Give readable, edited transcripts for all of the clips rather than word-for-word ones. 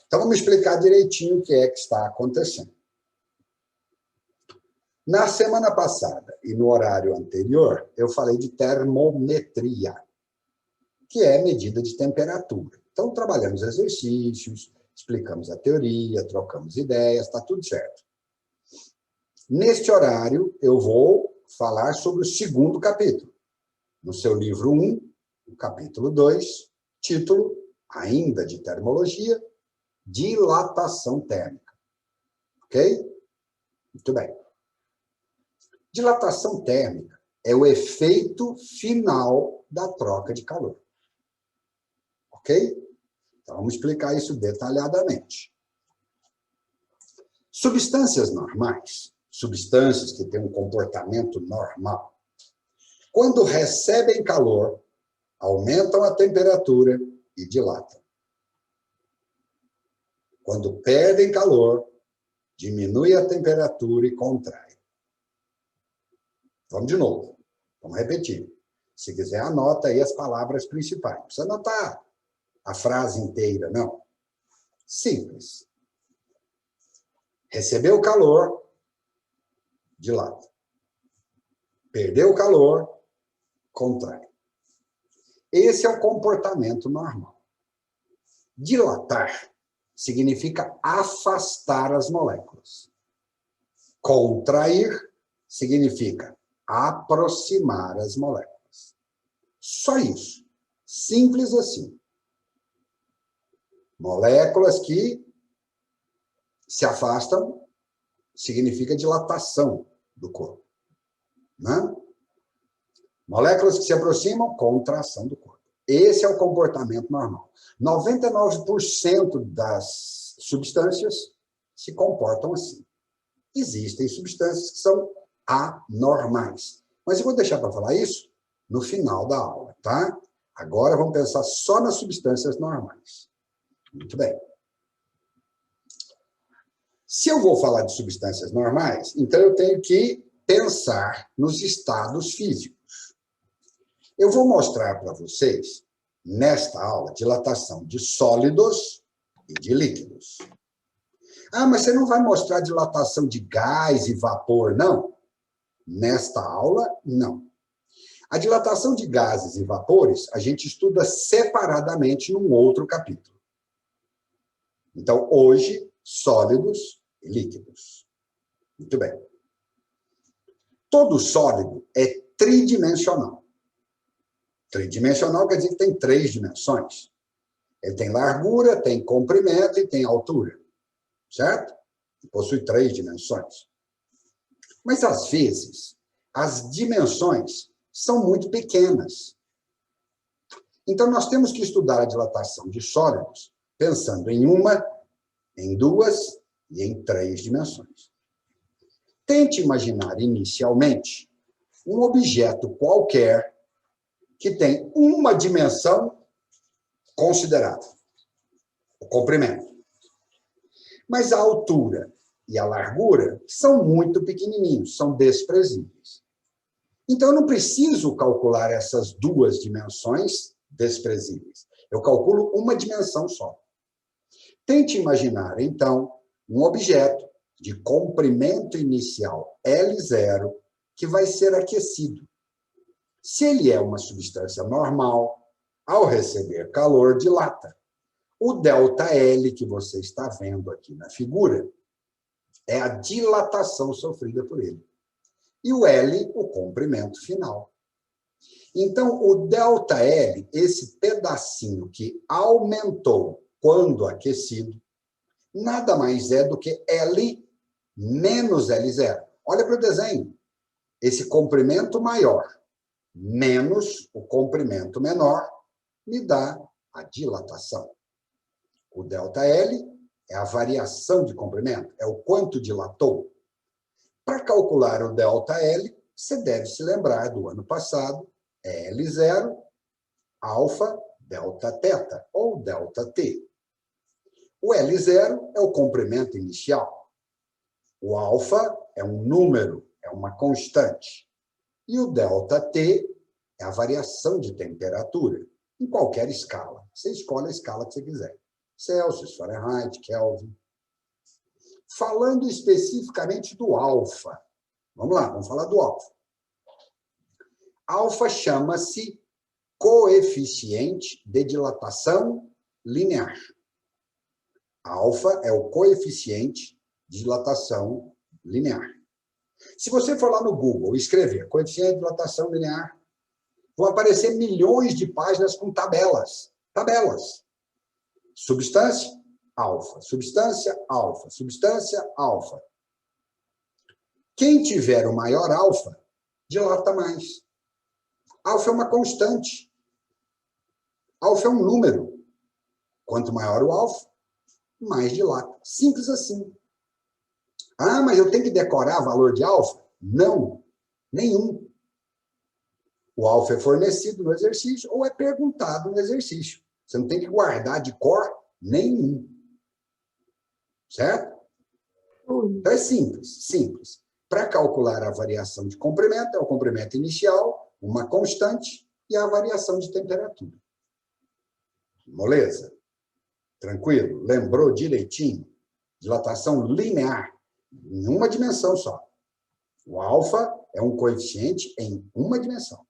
Então, vamos explicar direitinho o que é que está acontecendo. Na semana passada e no horário anterior, eu falei de termometria, que é medida de temperatura. Então, trabalhamos exercícios, explicamos a teoria, trocamos ideias, está tudo certo. Neste horário, eu vou falar sobre o segundo capítulo. No seu livro 1, o capítulo 2, título, ainda de termologia, dilatação térmica. Ok? Muito bem. Dilatação térmica é o efeito final da troca de calor. Ok? Então, vamos explicar isso detalhadamente. Substâncias normais, substâncias que têm um comportamento normal, quando recebem calor, aumentam a temperatura e dilatam. Quando perdem calor, diminui a temperatura e contrai. Vamos de novo. Vamos repetir. Se quiser, anota aí as palavras principais. Não precisa anotar a frase inteira, não. Simples. Recebeu calor, dilata. Perdeu calor, contrai. Esse é o comportamento normal. Dilatar significa afastar as moléculas. Contrair significa aproximar as moléculas. Só isso. Simples assim. Moléculas que se afastam significa dilatação do corpo. Né? Moléculas que se aproximam, contração do corpo. Esse é o comportamento normal. 99% das substâncias se comportam assim. Existem substâncias que são anormais. Mas eu vou deixar para falar isso no final da aula, tá? Agora vamos pensar só nas substâncias normais. Muito bem. Se eu vou falar de substâncias normais, então eu tenho que pensar nos estados físicos. Eu vou mostrar para vocês, nesta aula, dilatação de sólidos e de líquidos. Ah, mas você não vai mostrar dilatação de gás e vapor, não? Nesta aula, não. A dilatação de gases e vapores, a gente estuda separadamente num outro capítulo. Então, hoje, sólidos e líquidos. Muito bem. Todo sólido é tridimensional. Tridimensional quer dizer que tem 3 dimensões. Ele tem largura, tem comprimento e tem altura. Certo? Possui 3 dimensões. Mas, às vezes, as dimensões são muito pequenas. Então, nós temos que estudar a dilatação de sólidos pensando em uma, em 2 e em 3 dimensões. Tente imaginar, inicialmente, um objeto qualquer que tem uma dimensão considerável, o comprimento. Mas a altura e a largura são muito pequenininhos, são desprezíveis. Então, eu não preciso calcular essas 2 dimensões desprezíveis. Eu calculo uma dimensão só. Tente imaginar, então, um objeto de comprimento inicial L0 que vai ser aquecido. Se ele é uma substância normal, ao receber calor, dilata. O ΔL que você está vendo aqui na figura é a dilatação sofrida por ele. E o L, o comprimento final. Então, o ΔL, esse pedacinho que aumentou quando aquecido, nada mais é do que L menos L0. Olha para o desenho. Esse comprimento maior menos o comprimento menor me dá a dilatação. O ΔL é a variação de comprimento, é o quanto dilatou. Para calcular o ΔL, você deve se lembrar do ano passado, é L0, alfa, Δθ, ou ΔT. O L0 é o comprimento inicial. O alfa é um número, é uma constante. E o ΔT é a variação de temperatura, em qualquer escala. Você escolhe a escala que você quiser. Celsius, Fahrenheit, Kelvin. Falando especificamente do alfa. Vamos lá, vamos falar do alfa. Alfa chama-se coeficiente de dilatação linear. Alfa é o coeficiente de dilatação linear. Se você for lá no Google e escrever coeficiente de dilatação linear, vão aparecer milhões de páginas com tabelas. Tabelas. Substância, alfa. Substância, alfa. Substância, alfa. Quem tiver o maior alfa, dilata mais. Alfa é uma constante. Alfa é um número. Quanto maior o alfa, mais dilata. Simples assim. Ah, mas eu tenho que decorar valor de alfa? Não, nenhum. O alfa é fornecido no exercício ou é perguntado no exercício. Você não tem que guardar de cor nenhum. Certo? Então é simples, simples. Para calcular a variação de comprimento, é o comprimento inicial, uma constante e a variação de temperatura. Moleza? Tranquilo? Lembrou direitinho? Dilatação linear, em uma dimensão só. O alfa é um coeficiente em uma dimensão.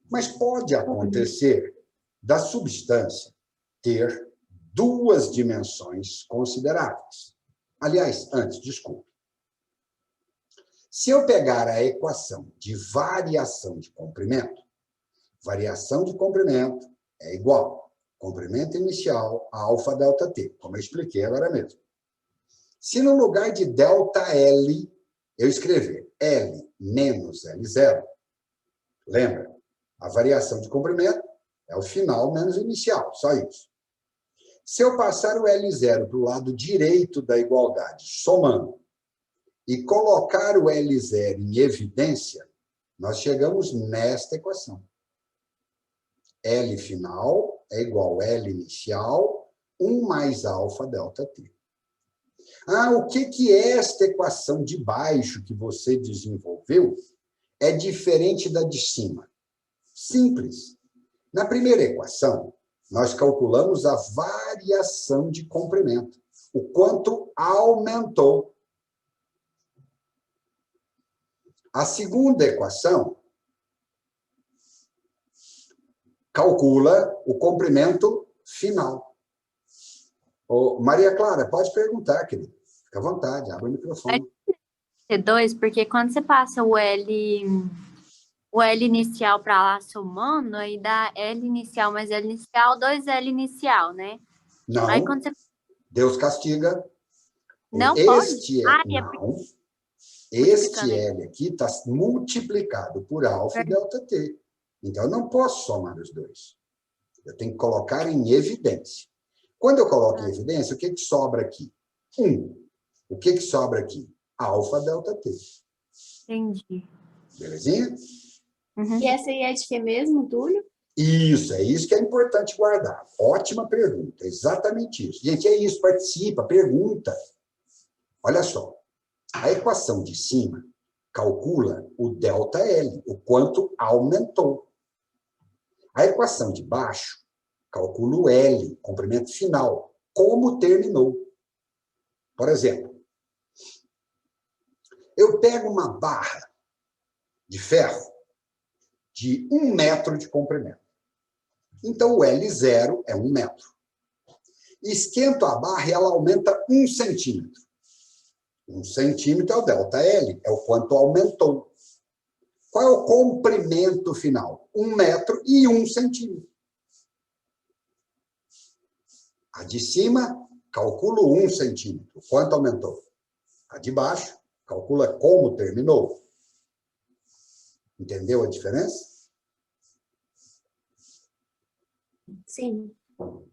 Mas pode acontecer da substância ter duas dimensões consideráveis. Aliás, antes, desculpe. Se eu pegar a equação de variação de comprimento é igual comprimento inicial a alfa delta T, como eu expliquei agora mesmo. Se no lugar de delta L, eu escrever L menos L0, lembra? A variação de comprimento é o final menos o inicial, só isso. Se eu passar o L0 para o lado direito da igualdade, somando, e colocar o L0 em evidência, nós chegamos nesta equação. L final é igual a L inicial, 1 mais alfa delta T. Ah, o que é esta equação de baixo que você desenvolveu é diferente da de cima? Simples. Na primeira equação, nós calculamos a variação de comprimento, o quanto aumentou. A segunda equação calcula o comprimento final. Ô, Maria Clara, pode perguntar, querida. Fica à vontade, abre o microfone. T2, porque quando você passa o L inicial para lá somando, aí dá L inicial mais L inicial, 2L inicial, né? Não, aí quando você... Deus castiga. Não este pode? Não. Este L aqui está multiplicado por alfa e delta T. Então, eu não posso somar os dois. Eu tenho que colocar em evidência. Quando eu coloco em evidência, o que sobra aqui? 1. O que sobra aqui? Alfa delta T. Entendi. Belezinha? Uhum. E essa aí é de que mesmo, Túlio? Isso, é isso que é importante guardar. Ótima pergunta, exatamente isso. Gente, é isso, participa, pergunta. Olha só, a equação de cima calcula o delta L, o quanto aumentou. A equação de baixo calcula o L, comprimento final, como terminou. Por exemplo, eu pego uma barra de ferro de 1 metro de comprimento. Então, o L0 é 1 metro. Esquento a barra e ela aumenta 1 centímetro. 1 centímetro é o delta L, é o quanto aumentou. Qual é o comprimento final? 1 metro e 1 centímetro. A de cima, calculo 1 centímetro. Quanto aumentou? A de baixo, calcula como terminou. Entendeu a diferença? Sim.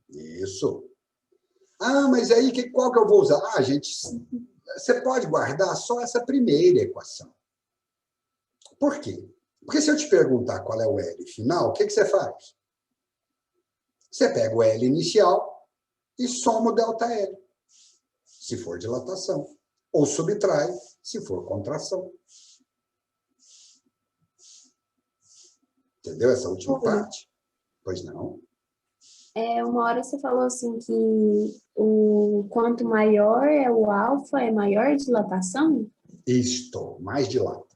Isso. Ah, mas aí qual que eu vou usar? Ah, gente, você pode guardar só essa primeira equação. Por quê? Porque se eu te perguntar qual é o L final, o que você faz? Você pega o L inicial e soma o delta L, se for dilatação. Ou subtrai, se for contração. Entendeu essa última parte? Pois não. Uma hora você falou assim que quanto maior é o alfa, é maior a dilatação? Isto, mais dilata.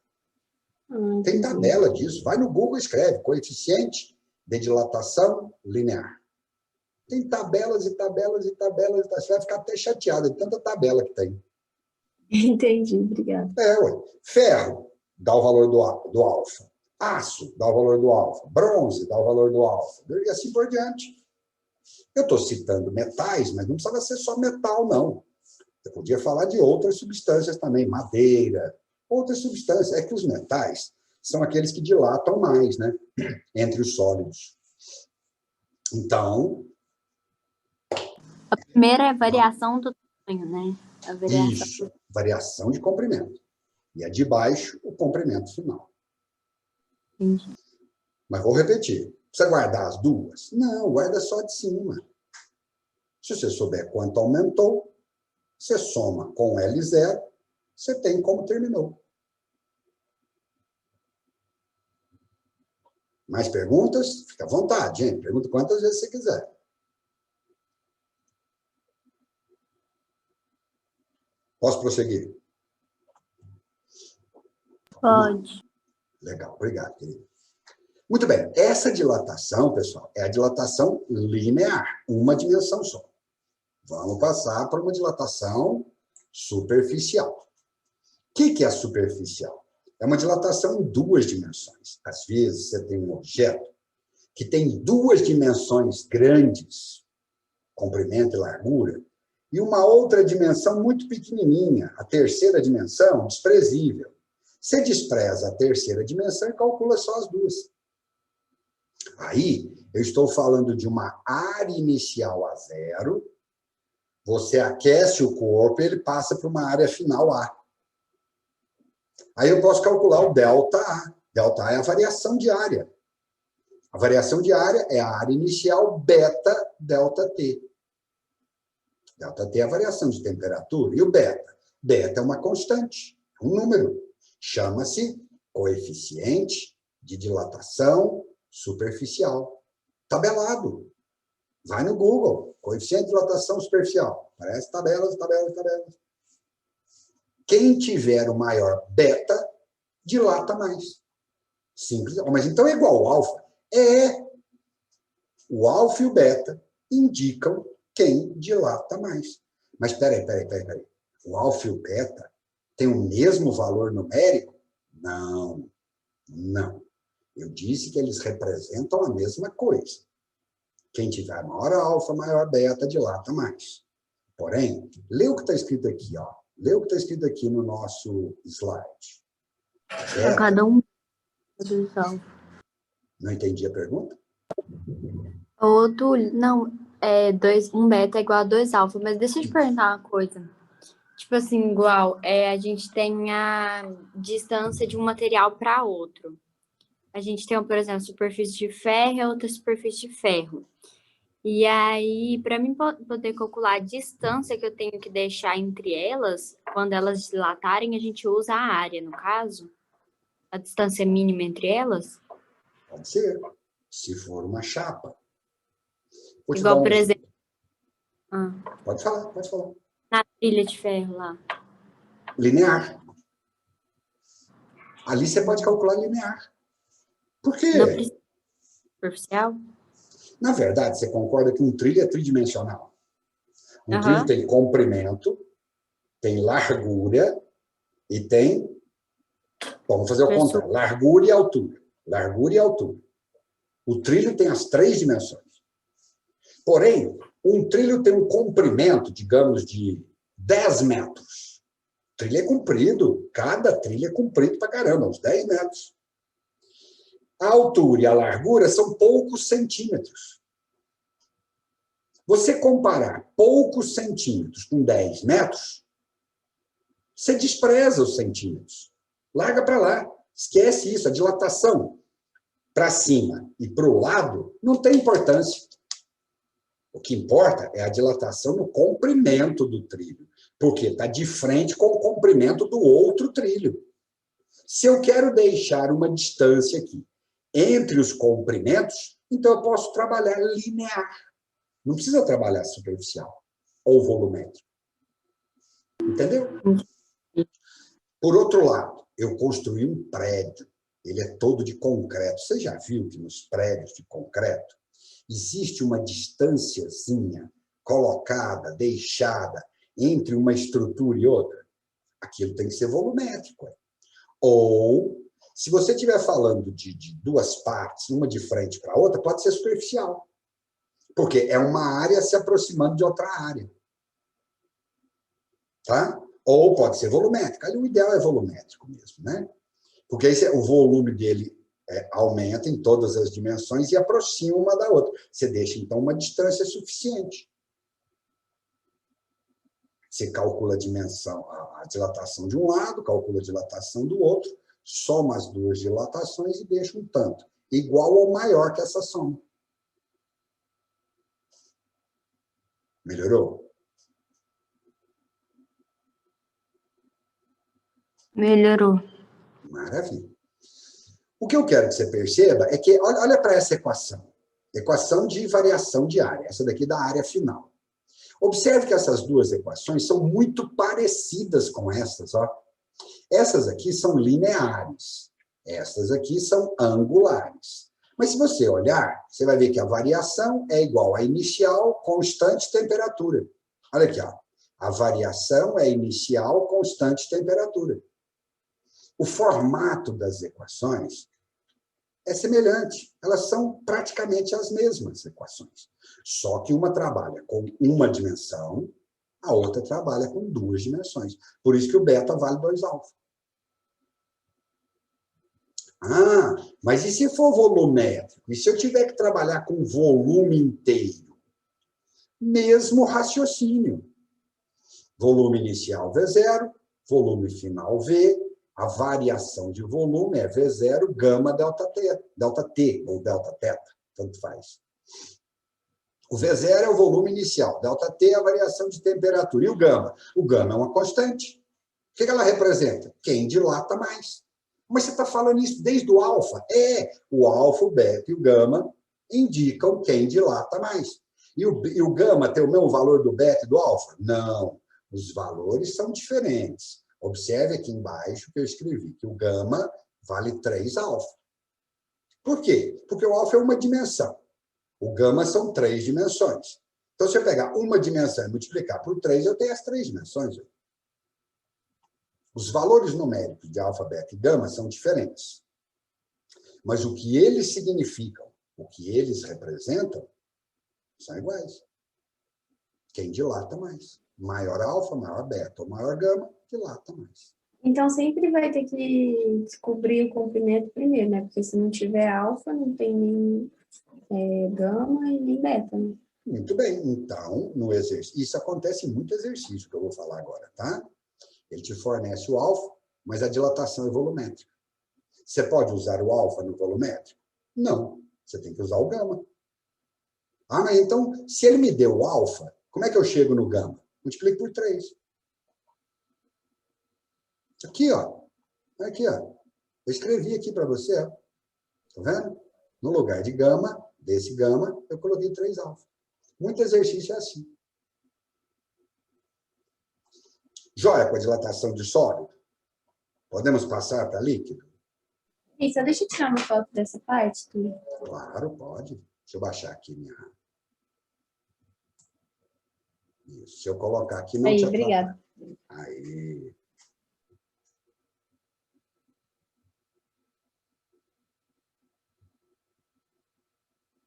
Tem Entendi. tabela disso. Vai no Google e escreve coeficiente de dilatação linear. Tem tabelas e tabelas e tabelas. Você vai ficar até chateado de tanta tabela que tem. Entendi, obrigada. Ué. Ferro dá o valor do alfa. Aço dá o valor do alfa. Bronze dá o valor do alfa. E assim por diante. Eu estou citando metais, mas não precisava ser só metal, não. Eu podia falar de outras substâncias também, madeira, outras substâncias. É que os metais são aqueles que dilatam mais, né? Entre os sólidos. Então... A primeira é a variação do tamanho, né? A variação. Isso, variação de comprimento. E a de baixo, o comprimento final. Entendi. Mas vou repetir. Precisa guardar as duas? Não, guarda só de cima. Se você souber quanto aumentou, você soma com L0, você tem como terminou. Mais perguntas? Fica à vontade, gente. Pergunta quantas vezes você quiser. Posso prosseguir? Pode. Legal, obrigado, querido. Muito bem, essa dilatação, pessoal, é a dilatação linear, uma dimensão só. Vamos passar para uma dilatação superficial. O que é a superficial? É uma dilatação em duas dimensões. Às vezes, você tem um objeto que tem duas dimensões grandes, comprimento e largura, e uma outra dimensão muito pequenininha, a terceira dimensão, desprezível. Você despreza a terceira dimensão e calcula só as duas. Aí, eu estou falando de uma área inicial a zero, você aquece o corpo e ele passa para uma área final A. Aí eu posso calcular o ΔA. ΔA é a variação de área. A variação de área é a área inicial beta ΔT. ΔT é a variação de temperatura. E o beta? Beta é uma constante, um número. Chama-se coeficiente de dilatação superficial. Tabelado. Vai no Google. Coeficiente de dilatação superficial. Parece tabelas, tabelas, tabelas. Quem tiver o maior beta, dilata mais. Simples. Mas então é igual ao alfa? É. O alfa e o beta indicam quem dilata mais. Mas peraí. O alfa e o beta têm o mesmo valor numérico? Não. Eu disse que eles representam a mesma coisa. Quem tiver maior alfa, maior beta, dilata mais. Porém, lê o que está escrito aqui, ó. Lê o que está escrito aqui no nosso slide. Para cada um dos alfa. Não entendi a pergunta? Não, um beta é igual a 2 alfa, mas deixa eu te perguntar uma coisa. Tipo assim, igual, a gente tem a distância de um material para outro. A gente tem, por exemplo, superfície de ferro e outra superfície de ferro. E aí, para mim poder calcular a distância que eu tenho que deixar entre elas, quando elas dilatarem, a gente usa a área, no caso? A distância mínima entre elas? Pode ser, se for uma chapa. Igual, por exemplo... Pode falar. Na trilha de ferro lá. Linear. Ali você pode calcular linear. Por quê? Não precisa superficial? Na verdade, você concorda que um trilho é tridimensional? Um trilho tem comprimento, tem largura e tem... Vamos fazer o contrário. Largura e altura. O trilho tem as três dimensões. Porém, um trilho tem um comprimento, digamos, de 10 metros. O trilho é comprido. Cada trilho é comprido pra caramba, uns 10 metros. A altura e a largura são poucos centímetros. Você comparar poucos centímetros com 10 metros, você despreza os centímetros. Larga para lá. Esquece isso. A dilatação para cima e para o lado não tem importância. O que importa é a dilatação no comprimento do trilho, porque está de frente com o comprimento do outro trilho. Se eu quero deixar uma distância aqui entre os comprimentos, então eu posso trabalhar linear. Não precisa trabalhar superficial ou volumétrico. Entendeu? Por outro lado, eu construí um prédio. Ele é todo de concreto. Você já viu que nos prédios de concreto existe uma distânciazinha colocada, deixada entre uma estrutura e outra? Aquilo tem que ser volumétrico. Ou, se você estiver falando de duas partes, uma de frente para a outra, pode ser superficial. Porque é uma área se aproximando de outra área. Tá? Ou pode ser volumétrico. Ali o ideal é volumétrico mesmo, né? Porque aí o volume dele aumenta em todas as dimensões e aproxima uma da outra. Você deixa, então, uma distância suficiente. Você calcula a dimensão, a dilatação de um lado, calcula a dilatação do outro, soma as duas dilatações e deixa um tanto, igual ou maior que essa soma. Melhorou? Melhorou. Maravilha. O que eu quero que você perceba é que, olha para essa equação. Equação de variação de área, essa daqui da área final. Observe que essas duas equações são muito parecidas com essas. Ó. Essas aqui são lineares, essas aqui são angulares. Mas se você olhar, você vai ver que a variação é igual à inicial constante temperatura. Olha aqui, ó. A variação é inicial constante temperatura. O formato das equações é semelhante. Elas são praticamente as mesmas equações. Só que uma trabalha com uma dimensão, a outra trabalha com duas dimensões. Por isso que o beta vale 2 alfa. Ah, mas e se for volumétrico? E se eu tiver que trabalhar com volume inteiro? Mesmo raciocínio. Volume inicial V0, volume final V, a variação de volume é V0, gama, delta T ou delta teta, tanto faz. O V0 é o volume inicial, delta T é a variação de temperatura. E o gama? O gama é uma constante. O que ela representa? Quem dilata mais. Mas você está falando isso desde o alfa? O alfa, o beta e o gama indicam quem dilata mais. E o gama tem o mesmo valor do beta e do alfa? Não. Os valores são diferentes. Observe aqui embaixo que eu escrevi que o gama vale 3 alfa. Por quê? Porque o alfa é uma dimensão. O gama são 3 dimensões. Então, se eu pegar uma dimensão e multiplicar por 3, eu tenho as 3 dimensões. Os valores numéricos de alfa, beta e gama são diferentes. Mas o que eles significam, o que eles representam, são iguais. Quem dilata mais? Maior alfa, maior beta ou maior gama, dilata mais. Então, sempre vai ter que descobrir o comprimento primeiro, né? Porque se não tiver alfa, não tem nem gama e nem beta, né? Muito bem. Então, no exercício, isso acontece em muito exercício que eu vou falar agora, tá? Ele te fornece o alfa, mas a dilatação é volumétrica. Você pode usar o alfa no volumétrico? Não. Você tem que usar o gama. Ah, mas então, se ele me deu o alfa, como é que eu chego no gama? Multiplico por 3. Aqui, ó. Aqui, ó. Eu escrevi aqui para você, ó. Tá vendo? No lugar de gama, desse gama, eu coloquei 3 alfa. Muito exercício é assim. Joia com a dilatação de sólido? Podemos passar para líquido? Isso, deixa eu tirar uma foto dessa parte, tu. Claro, pode. Deixa eu baixar aqui minha... Isso. Se eu colocar aqui, não Aí, te obrigada. Aí.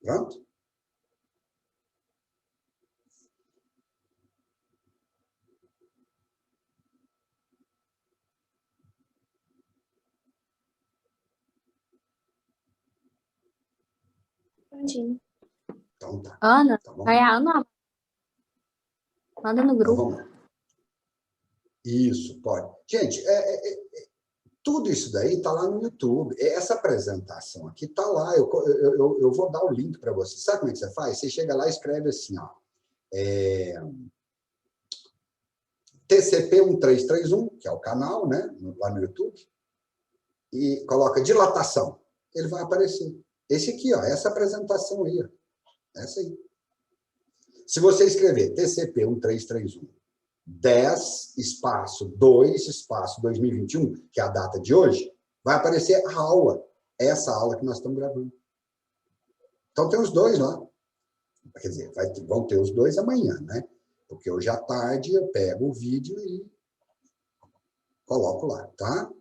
Pronto? Prontinho. Então tá. Ana, Então, vamos vai lá. a Ana. Manda no Então, grupo. vamos lá. Isso, pode. Gente, tudo isso daí está lá no YouTube. Essa apresentação aqui está lá. Eu vou dar o link para você. Sabe como é que você faz? Você chega lá e escreve assim, ó. TCP1331, que é o canal, né? Lá no YouTube. E coloca dilatação. Ele vai aparecer. Esse aqui, ó. Essa apresentação aí, ó. Essa aí. Se você escrever TCP 1331, 10, espaço 2, espaço 2021, que é a data de hoje, vai aparecer a aula, essa aula que nós estamos gravando. Então, tem os dois lá. Quer dizer, vão ter os dois amanhã, né? Porque hoje à tarde eu pego o vídeo e coloco lá, tá?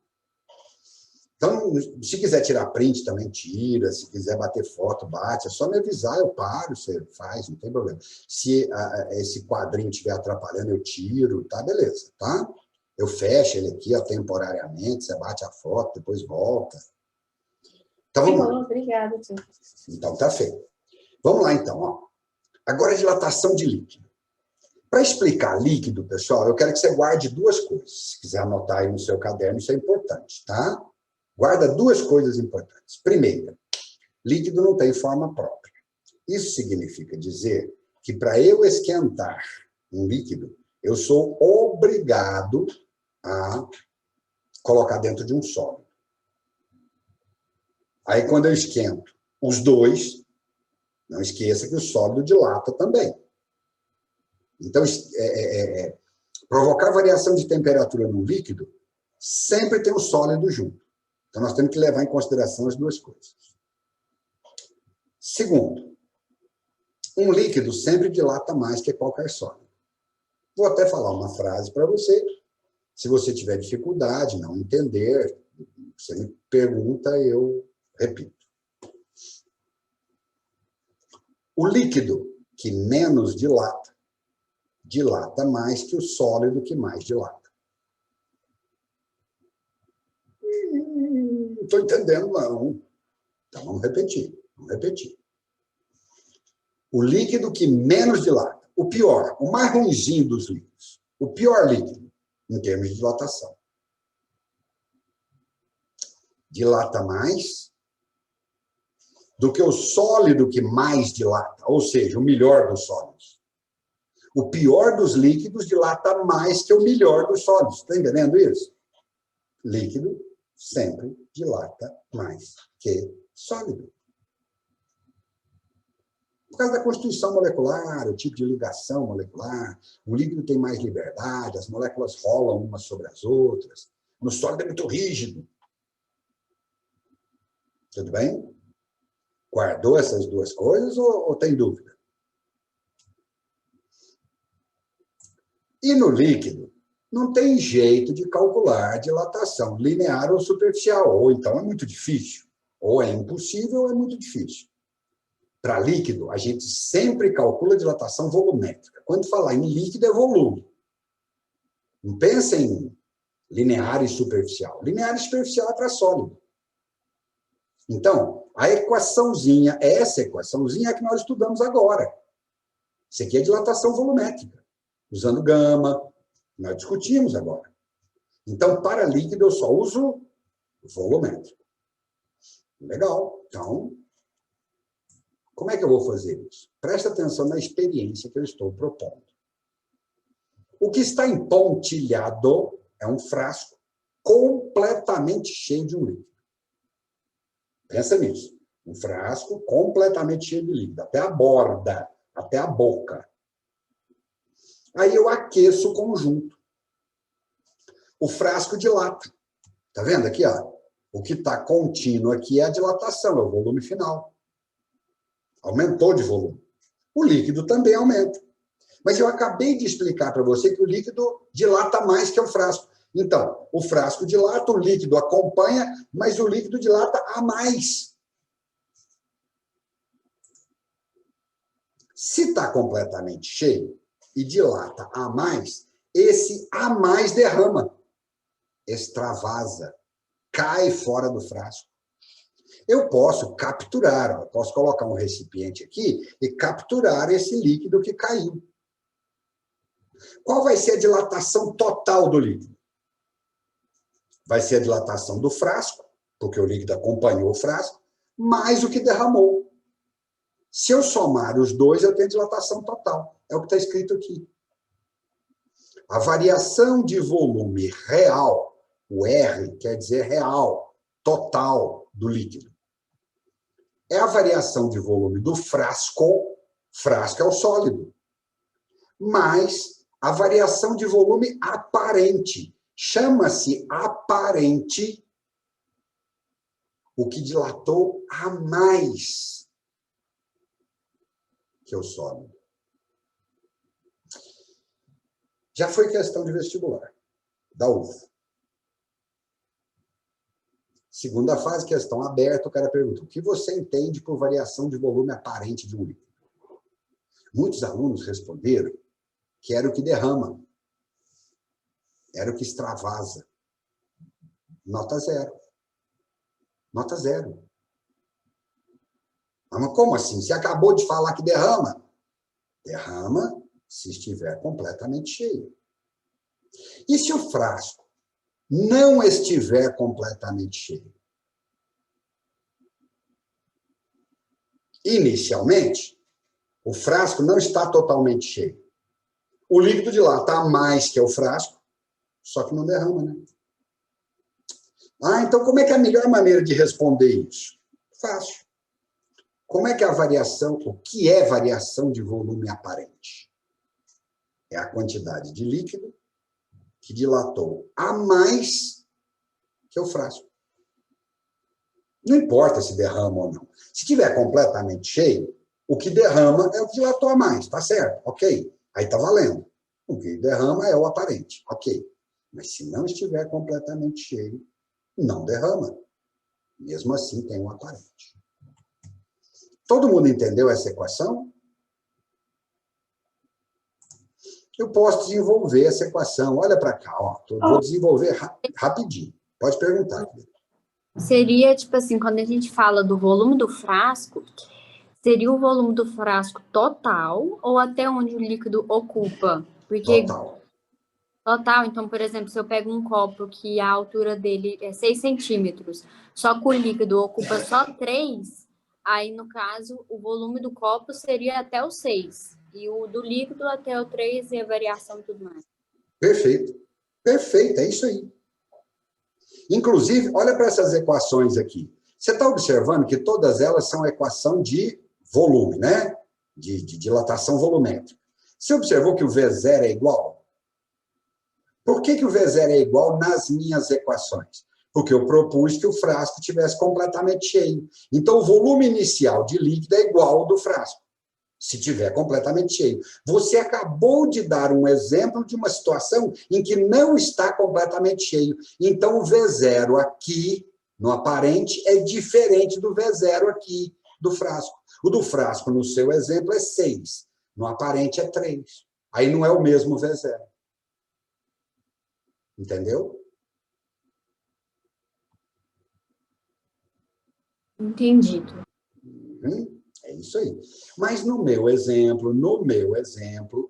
Então, se quiser tirar print, também tira. Se quiser bater foto, bate. É só me avisar, eu paro, você faz, não tem problema. Se esse quadrinho estiver atrapalhando, eu tiro, tá? Beleza, tá? Eu fecho ele aqui, ó, temporariamente, você bate a foto, depois volta. Então, vamos lá. Obrigada, tio. Então, tá feito. Vamos lá, então, ó. Agora, dilatação de líquido. Para explicar líquido, pessoal, eu quero que você guarde duas coisas. Se quiser anotar aí no seu caderno, isso é importante, tá? Guarda duas coisas importantes. Primeira, líquido não tem forma própria. Isso significa dizer que para eu esquentar um líquido, eu sou obrigado a colocar dentro de um sólido. Aí, quando eu esquento os dois, não esqueça que o sólido dilata também. Então, provocar variação de temperatura no líquido sempre tem o sólido junto. Então, nós temos que levar em consideração as duas coisas. Segundo, um líquido sempre dilata mais que qualquer sólido. Vou até falar uma frase para você. Se você tiver dificuldade, não entender, você me pergunta, eu repito. O líquido que menos dilata, dilata mais que o sólido que mais dilata. Não estou entendendo, não. Então, vamos repetir. O líquido que menos dilata, o pior, o mais ruimzinho dos líquidos, o pior líquido, em termos de dilatação. Dilata mais do que o sólido que mais dilata, ou seja, o melhor dos sólidos. O pior dos líquidos dilata mais que o melhor dos sólidos. Está entendendo isso? Líquido sempre dilata mais que sólido. Por causa da constituição molecular, o tipo de ligação molecular, o líquido tem mais liberdade, as moléculas rolam umas sobre as outras. No sólido é muito rígido. Tudo bem? Guardou essas duas coisas ou tem dúvida? E no líquido, não tem jeito de calcular dilatação linear ou superficial, ou então é muito difícil, ou é impossível ou é muito difícil. Para líquido, a gente sempre calcula dilatação volumétrica. Quando falar em líquido, é volume. Não pensa em linear e superficial. Linear e superficial é para sólido. Então, a equaçãozinha, essa equaçãozinha é que nós estudamos agora. Isso aqui é dilatação volumétrica, usando gama. Nós discutimos agora. Então, para líquido, eu só uso volumétrico. Legal. Então, como é que eu vou fazer isso? Presta atenção na experiência que eu estou propondo. O que está empontilhado é um frasco completamente cheio de um líquido. Pensa nisso. Um frasco completamente cheio de líquido, até a borda, até a boca. Aí eu aqueço o conjunto. O frasco dilata. Está vendo aqui? Ó? O que está contínuo aqui é a dilatação, é o volume final. Aumentou de volume. O líquido também aumenta. Mas eu acabei de explicar para você que o líquido dilata mais que o frasco. Então, o frasco dilata, o líquido acompanha, mas o líquido dilata a mais. Se está completamente cheio e dilata a mais, esse a mais derrama, extravasa, cai fora do frasco. Eu posso capturar, posso colocar um recipiente aqui e capturar esse líquido que caiu. Qual vai ser a dilatação total do líquido? Vai ser a dilatação do frasco, porque o líquido acompanhou o frasco, mais o que derramou. Se eu somar os dois, eu tenho dilatação total. É o que está escrito aqui. A variação de volume real, o R quer dizer real, total do líquido. É a variação de volume do frasco, frasco é o sólido, mais a variação de volume aparente. Chama-se aparente o que dilatou a mais que o sólido. Já foi questão de vestibular, da UFO. Segunda fase, questão aberta, o cara pergunta: o que você entende por variação de volume aparente de um líquido? Muitos alunos responderam que era o que derrama, era o que extravasa. Nota 0. Nota 0. Mas como assim? Você acabou de falar que derrama? Derrama se estiver completamente cheio. E se o frasco não estiver completamente cheio? Inicialmente, o frasco não está totalmente cheio. O líquido de lá está mais que o frasco, só que não derrama, né? Ah, então como é que é a melhor maneira de responder isso? Fácil. Como é que é a variação, o que é variação de volume aparente? É a quantidade de líquido que dilatou a mais que o frasco. Não importa se derrama ou não. Se estiver completamente cheio, o que derrama é o que dilatou a mais, tá certo? Ok. Aí tá valendo. O que derrama é o aparente, ok. Mas se não estiver completamente cheio, não derrama. Mesmo assim, tem um aparente. Todo mundo entendeu essa equação? Eu posso desenvolver essa equação. Olha para cá, ó. Vou desenvolver rapidinho. Pode perguntar, querido. Seria, tipo assim, quando a gente fala do volume do frasco, seria o volume do frasco total ou até onde o líquido ocupa? Porque total, então, por exemplo, se eu pego um copo que a altura dele é 6 centímetros, só que o líquido ocupa só 3, aí, no caso, o volume do copo seria até o 6, e o do líquido até o 3 e a variação e tudo mais. Perfeito. Perfeito, é isso aí. Inclusive, olha para essas equações aqui. Você está observando que todas elas são equação de volume, né? De dilatação volumétrica. Você observou que o V0 é igual? Por que o V0 é igual nas minhas equações? Porque eu propus que o frasco estivesse completamente cheio. Então, o volume inicial de líquido é igual ao do frasco, se estiver completamente cheio. Você acabou de dar um exemplo de uma situação em que não está completamente cheio. Então, o V0 aqui, no aparente, é diferente do V0 aqui, do frasco. O do frasco, no seu exemplo, é 6. No aparente, é 3. Aí não é o mesmo V0. Entendeu? Entendido. É isso aí. Mas no meu exemplo,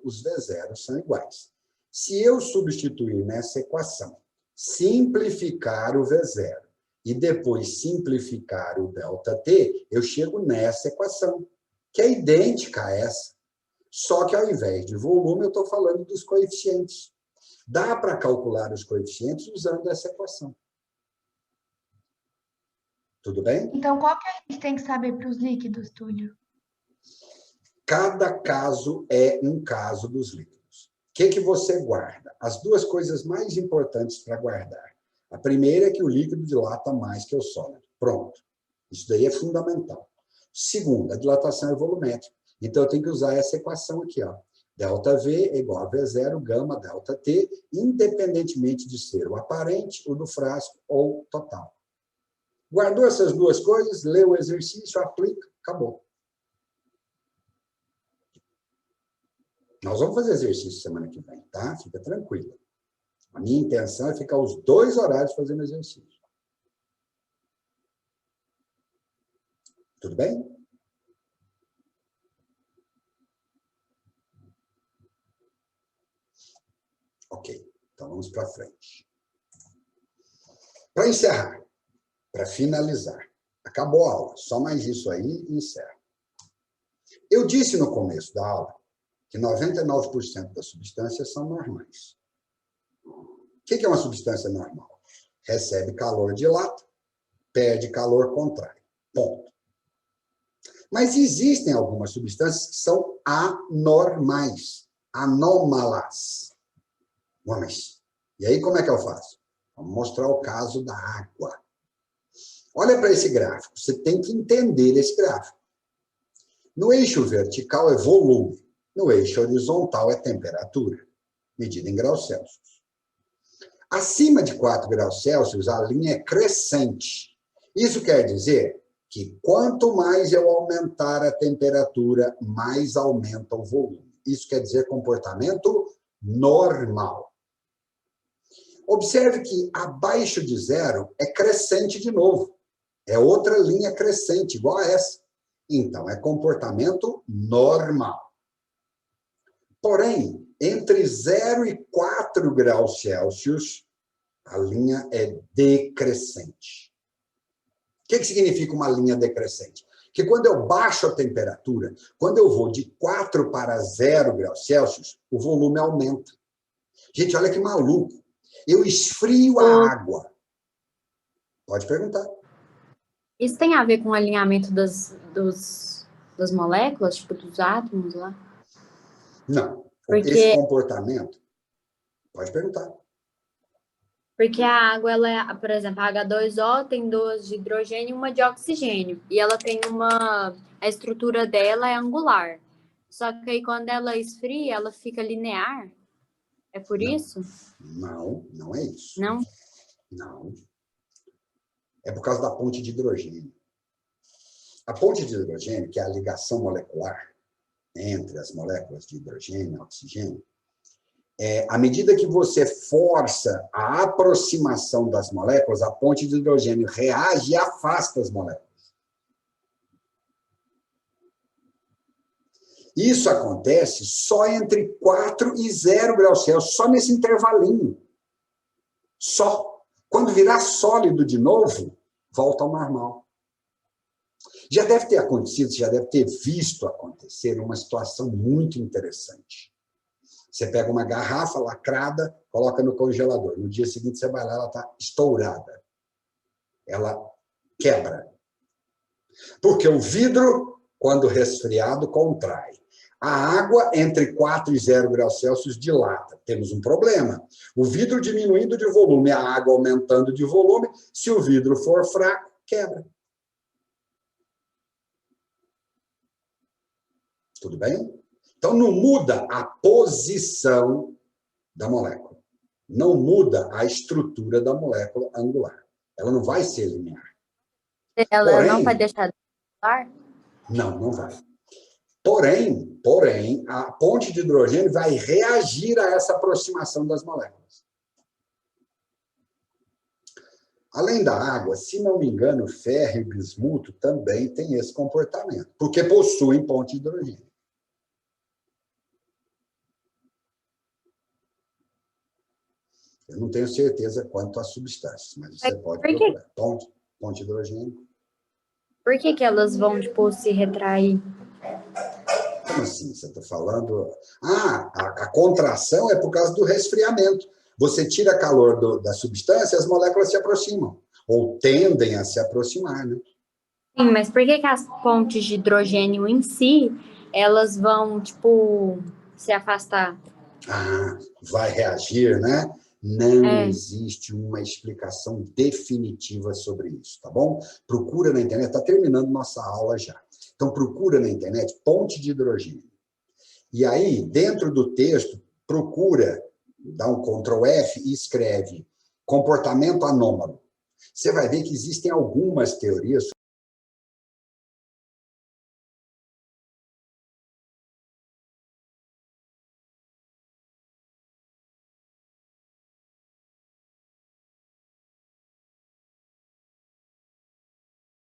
os V0 são iguais. Se eu substituir nessa equação, simplificar o V0 e depois simplificar o ΔT, eu chego nessa equação, que é idêntica a essa. Só que ao invés de volume, eu estou falando dos coeficientes. Dá para calcular os coeficientes usando essa equação. Tudo bem? Então, qual que a gente tem que saber para os líquidos, Túlio? Cada caso é um caso dos líquidos. O que você guarda? As duas coisas mais importantes para guardar. A primeira é que o líquido dilata mais que o sólido. Pronto. Isso daí é fundamental. Segunda, a dilatação é volumétrica. Então, eu tenho que usar essa equação aqui, ó. ΔV é igual a V0, gama, ΔT, independentemente de ser o aparente, o do frasco ou total. Guardou essas duas coisas, lê o exercício, aplica, acabou. Nós vamos fazer exercício semana que vem, tá? Fica tranquilo. A minha intenção é ficar os 2 horários fazendo exercício. Tudo bem? Ok, então vamos para frente. Para encerrar, para finalizar, acabou a aula, só mais isso aí e encerro. Eu disse no começo da aula que 99% das substâncias são normais. O que é uma substância normal? Recebe calor, dilata, perde calor, contrai. Ponto. Mas existem algumas substâncias que são anormais. anômalas. Mas, e aí como é que eu faço? Vamos mostrar o caso da água. Olha para esse gráfico, você tem que entender esse gráfico. No eixo vertical é volume, no eixo horizontal é temperatura, medida em graus Celsius. Acima de 4 graus Celsius, a linha é crescente. Isso quer dizer que quanto mais eu aumentar a temperatura, mais aumenta o volume. Isso quer dizer comportamento normal. Observe que abaixo de zero é crescente de novo. É outra linha crescente, igual a essa. Então, é comportamento normal. Porém, entre 0 e 4 graus Celsius, a linha é decrescente. O que significa uma linha decrescente? Que quando eu baixo a temperatura, quando eu vou de 4 para 0 graus Celsius, o volume aumenta. Gente, olha que maluco. Eu esfrio a água. Pode perguntar. Isso tem a ver com o alinhamento das moléculas, tipo, dos átomos lá? Não. Porque... Esse comportamento... Pode perguntar. Porque a água, ela é, por exemplo, a H2O tem 2 de hidrogênio e uma de oxigênio. E ela tem uma... A estrutura dela é angular. Só que aí, quando ela esfria, ela fica linear. É por isso? Não, não é isso. Não? Não. É por causa da ponte de hidrogênio. A ponte de hidrogênio, que é a ligação molecular entre as moléculas de hidrogênio e oxigênio, à medida que você força a aproximação das moléculas, a ponte de hidrogênio reage e afasta as moléculas. Isso acontece só entre 4 e 0 graus Celsius, só nesse intervalinho. Só. Quando virar sólido de novo, volta ao normal. Já deve ter acontecido, já deve ter visto acontecer uma situação muito interessante. Você pega uma garrafa lacrada, coloca no congelador. No dia seguinte, você vai lá, ela está estourada. Ela quebra. Porque o vidro, quando resfriado, contrai. A água, entre 4 e 0 graus Celsius, dilata. Temos um problema. O vidro diminuindo de volume, a água aumentando de volume. Se o vidro for fraco, quebra. Tudo bem? Então, não muda a posição da molécula. Não muda a estrutura da molécula angular. Ela não vai ser linear. Ela não vai deixar de angular? Não, não vai. Porém, a ponte de hidrogênio vai reagir a essa aproximação das moléculas. Além da água, se não me engano, ferro e bismuto também têm esse comportamento, porque possuem ponte de hidrogênio. Eu não tenho certeza quanto às substâncias, mas você pode procurar. Ponte de hidrogênio. Por que elas vão, tipo, se retrair? Como assim? Você está falando... a contração é por causa do resfriamento. Você tira calor da substância, as moléculas se aproximam. Ou tendem a se aproximar, né? Sim, mas por que as pontes de hidrogênio em si, elas vão, tipo, se afastar? Vai reagir, né? Não existe uma explicação definitiva sobre isso, tá bom? Procura na internet, está terminando nossa aula já. Então, procura na internet ponte de hidrogênio. E aí, dentro do texto, procura, dá um Ctrl F e escreve comportamento anômalo. Você vai ver que existem algumas teorias